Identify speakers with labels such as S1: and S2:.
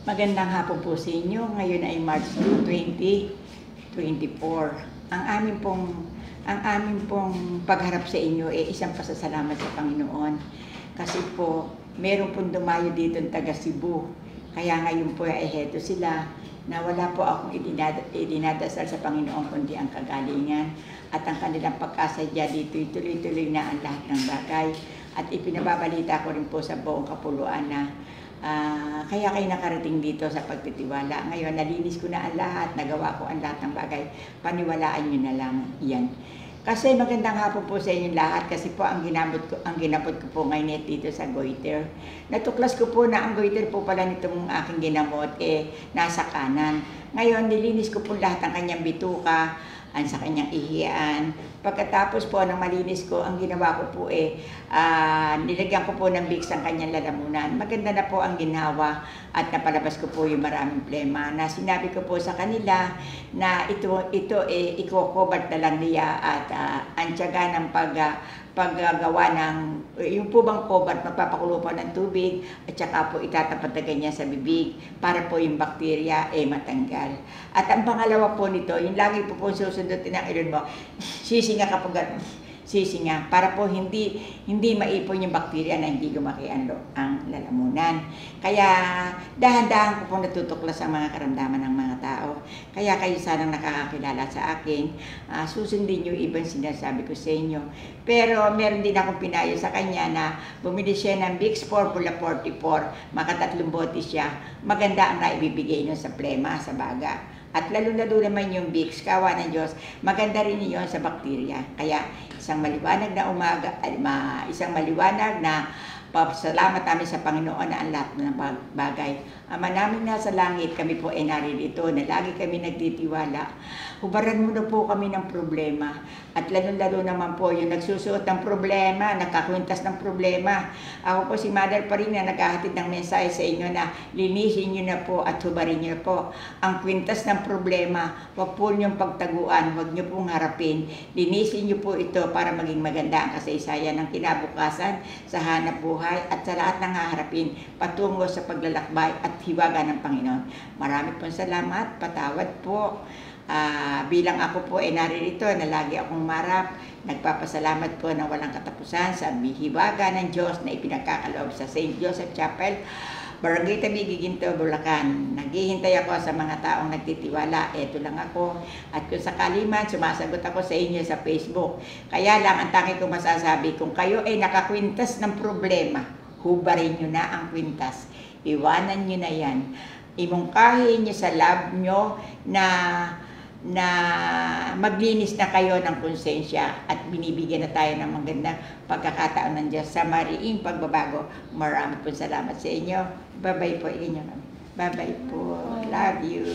S1: Magandang hapon po sa inyo. Ngayon ay March 2, 2024. Ang amin pong pagharap sa inyo ay isang pasasalamat sa Panginoon. Kasi po, meron pong dumayo dito ng taga Cebu. Kaya ngayon po ay heto sila na wala po akong idinadasal sa Panginoon kundi ang kagalingan at ang kanilang pagkasadya dito tuloy-tuloy na ang lahat ng bagay. At ipinababalita ko rin po sa buong kapuluan na kaya kayo nakarating dito sa pagtitiwala. Ngayon, nalinis ko na ang lahat, nagawa ko ang lahat ng bagay. Paniwalaan nyo na lang yan. Kasi magandang hapon po sa inyo lahat kasi po ang ginabot ko po ngayon dito sa goiter. Natuklas ko po na ang goiter po pala nitong aking ginamot nasa kanan. Ngayon, nilinis ko po lahat ng kanyang bituka, sa kanyang ihian. Pagkatapos po ng malinis ko, ang ginawa ko po nilagyan ko po ng Vicks ang kanyang lalamunan. Maganda na po ang ginawa at napalabas ko po yung maraming problema na sinabi ko po sa kanila na ito iko-cover na lang niya at ang tiyaga ng paggagawa ng yung po bang cover, magpapakulo po ng tubig at saka po itatapat na ganyan sa bibig para po yung bakterya matanggal. At ang pangalawa po nito, yung lagi po susundutin ang ilon mo, sisinga kapag sisinga para po hindi maipon yung bakterya na hindi lumaki ang lalamunan. Kaya dahan-dahan ko po natutuklas ang mga karamdaman ng mga tao. Kaya kayo sanang nakakakilala sa akin. Susundin yung ibang sinasabi ko sa inyo. Pero meron din akong pinayo sa kanya na bumili siya ng Vicks Formula 44. Makatatlong bote siya. Maganda ang naibibigay nyo sa plema, sa baga. At lalo-lalo naman yung Vicks, kawa ng Diyos, maganda rin yun sa bakterya. Kaya isang maliwanag na umaga, isang maliwanag na pasalamat namin sa Panginoon na ang lahat ng bagay. Ama namin nasa langit, kami po ay naririto na lagi kami nagtitiwala. Hubaran mo na po kami ng problema. At lalo-lalo naman po yung nagsusuot ng problema, nakakwintas ng problema. Ako po si Mother pa rin na naghahatid ng mensahe sa inyo na linisin nyo na po at hubarin nyo po ang kwintas ng problema. Huwag po niyong pagtaguan, huwag nyo pong harapin. Linisin nyo po ito para maging maganda ang kasaysayan ng kinabukasan sa hanap buhay at sa lahat ng haharapin patungo sa paglalakbay at hiwaga ng Panginoon. Marami pong salamat, patawad po. Bilang ako po ay naririto na lagi akong marap, nagpapasalamat po na walang katapusan sa hiwaga ng Diyos na ipinagkakaloob sa St. Joseph Chapel, Barangay Tabi, Ginto, Bulacan. Naghihintay ako sa mga taong nagtitiwala. Ito lang ako. At kung sakali man, sumasagot ako sa inyo sa Facebook. Kaya lang, ang tanging kong masasabi, kung kayo ay nakakwintas ng problema, hubarin nyo na ang kwintas. Iwanan nyo na yan. Imungkahin nyo sa lab nyo na maglinis na kayo ng konsensya at binibigyan na tayo ng magandang pagkakataon ng Diyos sa mariing pagbabago. Marami po salamat sa inyo. Bye-bye po inyo. Bye-bye po. Love you.